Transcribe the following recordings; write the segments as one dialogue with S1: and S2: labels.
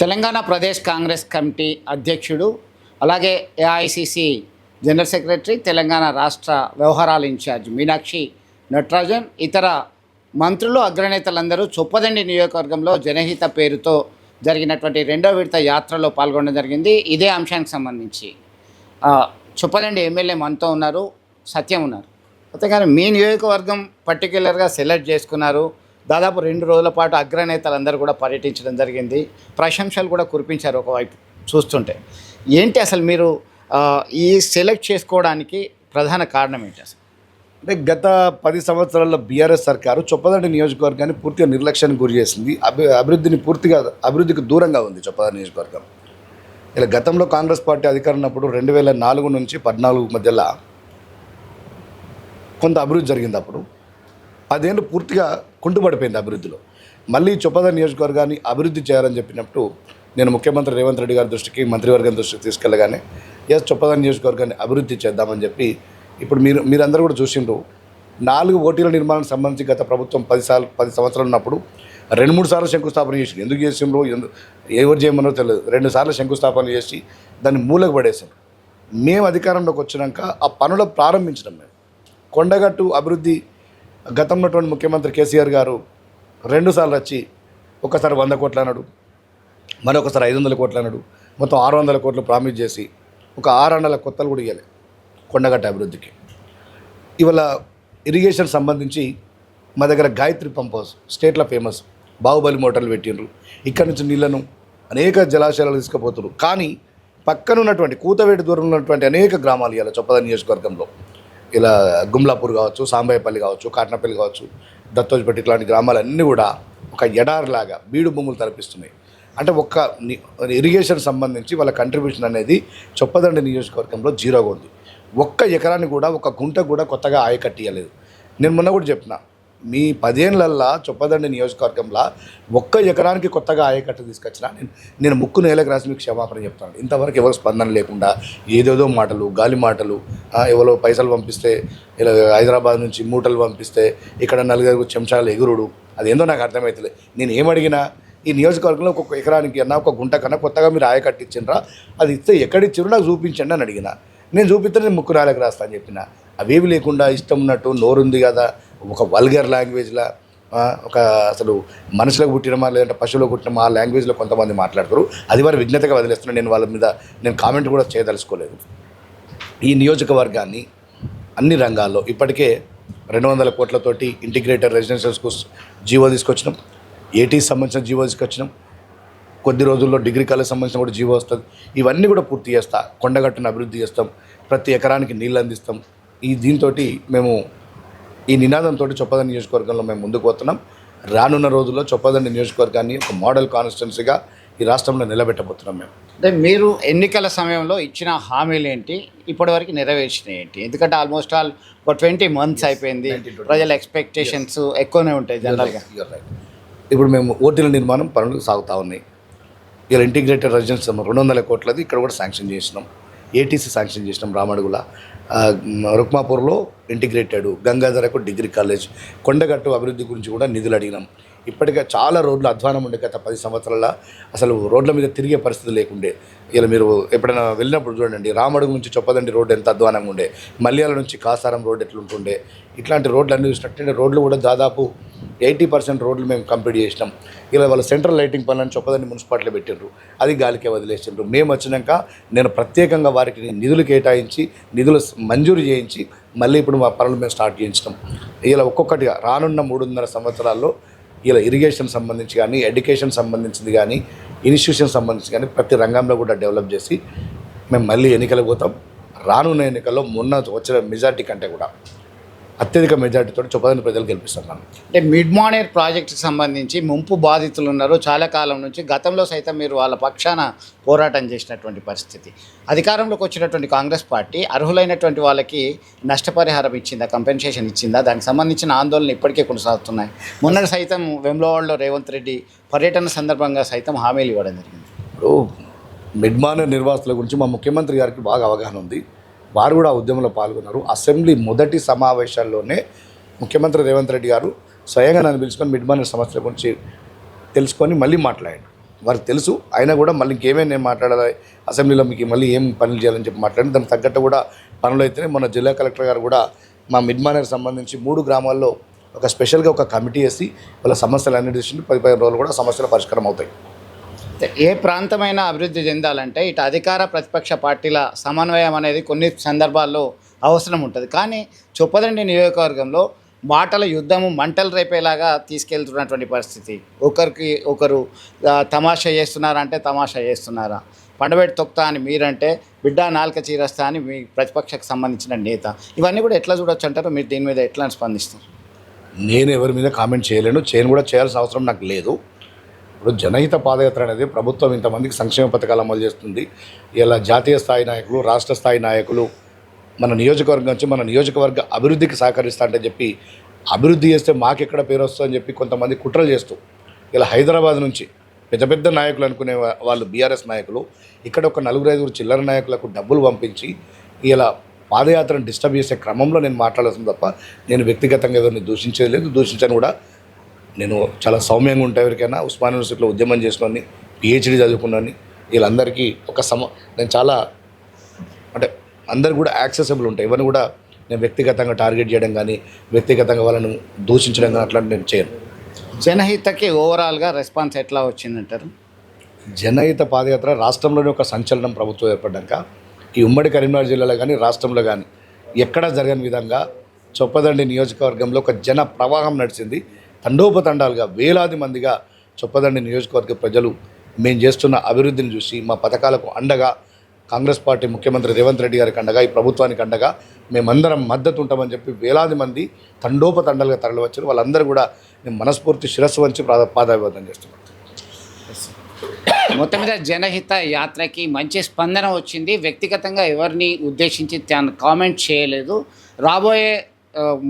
S1: Telangana Pradesh Congress committee అధ్యక్షుడు, అలాగే AICC general secretary, Telangana రాష్ట్ర వ్యవహారాల ఇన్ఛార్జ్ మీనాక్షి నటరాజన్, ఇతర మంత్రులు, అగ్రనేతలందరూ చొప్పదండి నియోజకవర్గంలో జనహిత పేరుతో జరిగినటువంటి రెండో విడత యాత్రలో పాల్గొనడం జరిగింది. ఇదే అంశానికి సంబంధించి చొప్పదండి ఎమ్మెల్యే మనతో ఉన్నారు, సత్యం ఉన్నారు. అంతేగాని మీ నియోజకవర్గం పర్టిక్యులర్గా సెలెక్ట్ చేసుకున్నారు. దాదాపు 2 రోజుల పాటు అగ్రనేతలందరూ కూడా పర్యటించడం జరిగింది. ప్రశంసలు కూడా కురిపించారు ఒకవైపు చూస్తుంటే. ఏంటి అసలు మీరు ఈ సెలెక్ట్ చేసుకోవడానికి ప్రధాన కారణం ఏంటి అసలు?
S2: అంటే గత 10 సంవత్సరాల్లో బీఆర్ఎస్ సర్కారు చొప్పదండి నియోజకవర్గాన్ని పూర్తిగా నిర్లక్ష్యానికి గురి చేసింది. అభివృద్ధికి దూరంగా ఉంది చొప్పదండి నియోజకవర్గం. ఇలా గతంలో కాంగ్రెస్ పార్టీ అధికారం ఉన్నప్పుడు 2004 నుంచి 2014 మధ్యలో కొంత అభివృద్ధి జరిగింది. అప్పుడు 10 ఏళ్ళు పూర్తిగా కుంటుపడిపోయింది అభివృద్ధిలో. మళ్ళీ చొప్పదండి నియోజకవర్గాన్ని అభివృద్ధి చేయాలని చెప్పినప్పుడు నేను ముఖ్యమంత్రి రేవంత్ రెడ్డి గారి దృష్టికి, మంత్రివర్గం దృష్టికి తీసుకెళ్ళగానే చొప్పదండి నియోజకవర్గాన్ని అభివృద్ధి చేద్దామని చెప్పి ఇప్పుడు మీరందరూ కూడా చూసిండ్రు. 4 ఓటీల నిర్మాణానికి సంబంధించి గత ప్రభుత్వం 10 సంవత్సరాలు ఉన్నప్పుడు 2-3 సార్లు శంకుస్థాపన చేసి, ఎందుకు చేసిండ్రో ఎవరు చేయమనో తెలియదు, 2 సార్లు శంకుస్థాపన చేసి దాన్ని మూలకు పడేసాం. మేము అధికారంలోకి వచ్చినాక ఆ పనులు ప్రారంభించడం. మేము కొండగట్టు అభివృద్ధి గతంలో ముఖ్యమంత్రి కేసీఆర్ గారు 2 సార్లు వచ్చి ఒకసారి 100 కోట్లు అన్నాడు, మరొకసారి 500 కోట్లు అన్నాడు, మొత్తం 600 కోట్లు ప్రామిస్ చేసి ఒక 600 కొత్తలు కూడా ఇవ్వలే కొండగట్టు అభివృద్ధికి. ఇవాళ ఇరిగేషన్ సంబంధించి మా దగ్గర గాయత్రి పంప్ హౌస్ స్టేట్లో ఫేమస్, బాహుబలి మోటార్లు పెట్టిండ్రు. ఇక్కడి నుంచి నీళ్లను అనేక జలాశయాలు తీసుకుపోతున్నారు. కానీ పక్కన ఉన్నటువంటి కూతవేటి దూరంలో ఉన్నటువంటి అనేక గ్రామాలు ఇలా చొప్పదండి నియోజకవర్గంలో, ఇలా గుమ్లాపూర్ కావచ్చు, సాంబయ్యపల్లి కావచ్చు, కాట్నపల్లి కావచ్చు, దత్తోజ్పేట, ఇట్లాంటి గ్రామాలన్నీ కూడా ఒక ఎడారిలాగా బీడు భూములు తలపిస్తున్నాయి. అంటే ఒక్క ఇరిగేషన్ సంబంధించి వాళ్ళ కంట్రిబ్యూషన్ అనేది చొప్పదండి నియోజకవర్గంలో జీరోగా ఉంది. ఒక్క ఎకరాన్ని కూడా, ఒక గుంట కూడా కొత్తగా ఆయకట్టియలేదు. నేను మొన్న కూడా చెప్పిన, మీ 10 ఏళ్ళల్లో చొప్పదండి నియోజకవర్గంలో ఒక్క ఎకరానికి కొత్తగా ఆయకట్టు తీసుకొచ్చిన నేను ముక్కు నేలకు రాసి మీకు క్షమాపణ చెప్తాను. ఇంతవరకు ఎవరు స్పందన లేకుండా ఏదేదో మాటలు, గాలి మాటలు, ఎవరో పైసలు పంపిస్తే, ఇలా హైదరాబాద్ నుంచి మూటలు పంపిస్తే ఇక్కడ 4 చెంచాలు ఎగురుడు, అదేందో నాకు అర్థమవుతుంది. నేను ఏమడిగినా ఈ నియోజకవర్గంలో ఒక్కొక్క ఎకరానికి అన్నా, ఒక గుంట కన్నా కొత్తగా మీరు ఆయకట్టు ఇచ్చిండ్రా, అది ఇస్తే ఎక్కడిచ్చిర్రు నాకు చూపించండి అని అడిగిన. నేను చూపిస్తే నేను ముక్కు నేలకు రాస్తా అని చెప్పిన. అవేవి లేకుండా ఇష్టం ఉన్నట్టు నోరుంది కదా, ఒక వల్గర్ లాంగ్వేజ్లో, ఒక అసలు మనుషులకు పుట్టినమా లేదంటే పశువులకు పుట్టినమా ఆ లాంగ్వేజ్లో కొంతమంది మాట్లాడతారు. అది వారి విజ్ఞతగా వదిలేస్తున్నా. నేను వాళ్ళ మీద కామెంట్ కూడా చేయదలుచుకోలేదు. ఈ నియోజకవర్గాన్ని అన్ని రంగాల్లో ఇప్పటికే 200 కోట్లతోటి ఇంటిగ్రేటెడ్ రెసిడెన్షియల్స్కు జీవో తీసుకొచ్చినాం, ఏటీకి సంబంధించిన జీవో తీసుకొచ్చినాం, కొద్ది రోజుల్లో డిగ్రీ కాలేజ్ సంబంధించిన కూడా జీవో వస్తుంది. ఇవన్నీ కూడా పూర్తి చేస్తా, కొండగట్టును అభివృద్ధి చేస్తాం, ప్రతి ఎకరానికి నీళ్ళు అందిస్తాం. దీంతో మేము ఈ నినాదంతో చొప్పదండి నియోజకవర్గంలో మేము ముందుకు పోతున్నాం. రానున్న రోజుల్లో చొప్పదండి నియోజకవర్గాన్ని ఒక మోడల్ కాన్స్టిట్యున్సీగా ఈ రాష్ట్రంలో నిలబెట్టబోతున్నాం మేము.
S1: అంటే మీరు ఎన్నికల సమయంలో ఇచ్చిన హామీలు ఏంటి, ఇప్పటివరకు నెరవేర్చినవి ఏంటి? ఎందుకంటే ఆల్మోస్ట్ ఆల్ ఒక 20 months అయిపోయింది. ప్రజల ఎక్స్పెక్టేషన్స్ ఎక్కువనే ఉంటాయి జనరల్గా.
S2: ఇప్పుడు మేము ఓటీల నిర్మాణం పనులు సాగుతూ ఉన్నాయి. ఇలా ఇంటిగ్రేటెడ్ రెసిడెన్స్ 200 కోట్లది ఇక్కడ కూడా శాంక్షన్ చేసినాం. ఏటీసీ శాంక్షన్ చేసినాం రామడుగుల, రుక్మాపూర్లో ఇంటిగ్రేటెడ్, గంగాధరకు డిగ్రీ కాలేజ్, కొండగట్టు అభివృద్ధి గురించి కూడా నిధులు అడిగినాం. ఇప్పటికే చాలా రోడ్లు అధ్వానం ఉండే. గత 10 సంవత్సరాల అసలు రోడ్ల మీద తిరిగే పరిస్థితి లేకుండే. ఇలా మీరు ఎప్పుడైనా వెళ్ళినప్పుడు చూడండి, రామడుగు నుంచి చొప్పదండి రోడ్డు ఎంత అధ్వానంగా ఉండే, మల్యాల నుంచి కాసారం రోడ్డు ఎట్లుంటుండే. ఇట్లాంటి రోడ్లు అన్నీ చూసినట్టు రోడ్లు కూడా దాదాపు 80% రోడ్లు మేము కంప్లీట్ చేసినాం. ఇలా వాళ్ళ సెంట్రల్ లైటింగ్ పనులను చొప్పదండి మున్సిపాలిటీలో పెట్టిండ్రు, అది గాలికే వదిలేసిండ్రు. మేము వచ్చినాక నేను ప్రత్యేకంగా వారికి నిధులు కేటాయించి, నిధులు మంజూరు చేయించి మళ్ళీ ఇప్పుడు మా పనులు మేము స్టార్ట్ చేయించినాం. ఇలా ఒక్కొక్కటిగా రానున్న 3.5 సంవత్సరాల్లో ఇలా ఇరిగేషన్ సంబంధించి కానీ, ఎడ్యుకేషన్ సంబంధించింది కానీ, ఇన్స్టిట్యూషన్ సంబంధించి కానీ ప్రతి రంగంలో కూడా డెవలప్ చేసి మేము మళ్ళీ ఎన్నికలకు పోతాం. రానున్న ఎన్నికల్లో మొన్న వచ్చిన మెజార్టీ కంటే కూడా అత్యధిక మెజార్టీతో చొప్పదండి ప్రజలు గెలిపిస్తున్నాను.
S1: అంటే మిడ్ మానేర్ ప్రాజెక్టుకి సంబంధించి ముంపు బాధితులు ఉన్నారు చాలా కాలం నుంచి. గతంలో సైతం మీరు వాళ్ళ పక్షాన పోరాటం చేసినటువంటి పరిస్థితి. అధికారంలోకి వచ్చినటువంటి కాంగ్రెస్ పార్టీ అర్హులైనటువంటి వాళ్ళకి నష్టపరిహారం ఇచ్చిందా, కంపెన్సేషన్ ఇచ్చిందా? దానికి సంబంధించిన ఆందోళనలు ఇప్పటికే కొనసాగుతున్నాయి. మొన్న సైతం వేములవాడలో రేవంత్ రెడ్డి పర్యటన సందర్భంగా సైతం హామీలు ఇవ్వడం జరిగింది.
S2: ఇప్పుడు మిడ్ మానేర్ నిర్వాసితుల గురించి మా ముఖ్యమంత్రి గారికి బాగా అవగాహన ఉంది. వారు కూడా ఉద్యమంలో పాల్గొన్నారు. అసెంబ్లీ మొదటి సమావేశాల్లోనే ముఖ్యమంత్రి రేవంత్ రెడ్డి గారు స్వయంగా నన్ను పిలుచుకొని మిడ్ మానేర్ సమస్యల గురించి తెలుసుకొని మళ్ళీ మాట్లాడాడు. వారికి తెలుసు. అయినా కూడా మళ్ళీ ఇంకేమైనా నేను మాట్లాడాలి అసెంబ్లీలో, మీకు మళ్ళీ ఏం పనులు చేయాలని చెప్పి మాట్లాడి దానికి తగ్గట్టు కూడా పనులు అయితేనే మన జిల్లా కలెక్టర్ గారు కూడా మా మిడ్మానేర్కి సంబంధించి 3 గ్రామాల్లో ఒక స్పెషల్గా ఒక కమిటీ వేసి వాళ్ళ సమస్యలు అన్ని డిసిషన్ 15 రోజులు కూడా సమస్యల పరిష్కారం అవుతాయి.
S1: ఏ ప్రాంతమైనా అభివృద్ధి చెందాలంటే ఇటు అధికార ప్రతిపక్ష పార్టీల సమన్వయం అనేది కొన్ని సందర్భాల్లో అవసరం ఉంటుంది. కానీ చొప్పదండి నియోజకవర్గంలో మాటల యుద్ధము మంటలు రేపేలాగా తీసుకెళ్తున్నటువంటి పరిస్థితి. ఒకరికి ఒకరు తమాషా చేస్తున్నారంటే తమాషా చేస్తున్నారా, పండబెట్టి తొక్తా అని మీరంటే బిడ్డ నాలుక చీరస్తా అని మీ ప్రతిపక్షకు సంబంధించిన నేత. ఇవన్నీ కూడా ఎట్లా చూడొచ్చు అంటారు? మీరు దీని మీద ఎట్లా స్పందిస్తారు?
S2: నేను ఎవరి మీద కామెంట్ చేయలేను, చేయను కూడా చేయాల్సిన అవసరం నాకు లేదు. ఇప్పుడు జనహిత పాదయాత్ర అనేది ప్రభుత్వం ఇంతమందికి సంక్షేమ పథకాలు అమలు చేస్తుంది. ఇలా జాతీయ స్థాయి నాయకులు, రాష్ట్ర స్థాయి నాయకులు మన నియోజకవర్గం నుంచి మన నియోజకవర్గ అభివృద్ధికి సహకరిస్తా అంటే చెప్పి అభివృద్ధి చేస్తే మాకెక్కడ పేరు వస్తుందని చెప్పి కొంతమంది కుట్రలు చేస్తూ ఇలా హైదరాబాద్ నుంచి పెద్ద పెద్ద నాయకులు అనుకునే వాళ్ళు బీఆర్ఎస్ నాయకులు ఇక్కడ ఒక 4-5 చిల్లర నాయకులకు డబ్బులు పంపించి ఇలా పాదయాత్రను డిస్టర్బ్ చేసే క్రమంలో నేను మాట్లాడుతుంది తప్ప నేను వ్యక్తిగతంగా ఎవరిని దూషించేది లేదు, దూషించను కూడా. నేను చాలా సౌమ్యంగా ఉంటా. ఎవరికైనా ఉస్మాన్ యూనివర్సిటీలో ఉద్యమం చేసుకొని పిహెచ్డీ చదువుకున్నాను. వీళ్ళందరికీ నేను చాలా అంటే అందరు కూడా యాక్సెసిబుల్ ఉంటాయి. ఎవరిని కూడా నేను వ్యక్తిగతంగా టార్గెట్ చేయడం కానీ వ్యక్తిగతంగా వాళ్ళను దూషించడం కానీ అట్లాంటి నేను చేయను.
S1: జనహితకి ఓవరాల్గా రెస్పాన్స్ ఎట్లా వచ్చిందంటారు?
S2: జనహిత పాదయాత్ర రాష్ట్రంలోనే ఒక సంచలనం ప్రభుత్వం ఏర్పడ్డాక ఈ ఉమ్మడి కరీంనగర్ జిల్లాలో కానీ రాష్ట్రంలో కానీ ఎక్కడా జరగని విధంగా చొప్పదండి నియోజకవర్గంలో ఒక జన ప్రవాహం నడిచింది. తండోపతండాలుగా వేలాది మందిగా చొప్పదండి నియోజకవర్గ ప్రజలు మేము చేస్తున్న అభివృద్ధిని చూసి మా పథకాలకు అండగా కాంగ్రెస్ పార్టీ ముఖ్యమంత్రి రేవంత్ రెడ్డి గారికి అండగా ఈ ప్రభుత్వానికి అండగా మేమందరం మద్దతు ఉంటామని చెప్పి వేలాది మంది తండోపతండాలుగా తరలివచ్చారు. వాళ్ళందరూ కూడా మేము మనస్ఫూర్తి శిరస్సు వంచి పాదాభివాదం చేస్తున్నాం.
S1: మొత్తం మీద జనహిత యాత్రకి మంచి స్పందన వచ్చింది. వ్యక్తిగతంగా ఎవరిని ఉద్దేశించి తాను కామెంట్ చేయలేదు. రాబోయే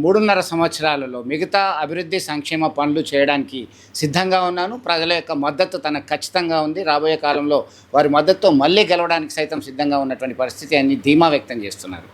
S1: 3.5 సంవత్సరాలలో మిగతా అభివృద్ధి సంక్షేమ పనులు చేయడానికి సిద్ధంగా ఉన్నాను. ప్రజల యొక్క మద్దతు తనకు ఖచ్చితంగా ఉంది. రాబోయే కాలంలో వారి మద్దతుతో మళ్ళీ గెలవడానికి సైతం సిద్ధంగా ఉన్నటువంటి పరిస్థితి అని ధీమా వ్యక్తం చేస్తున్నారు.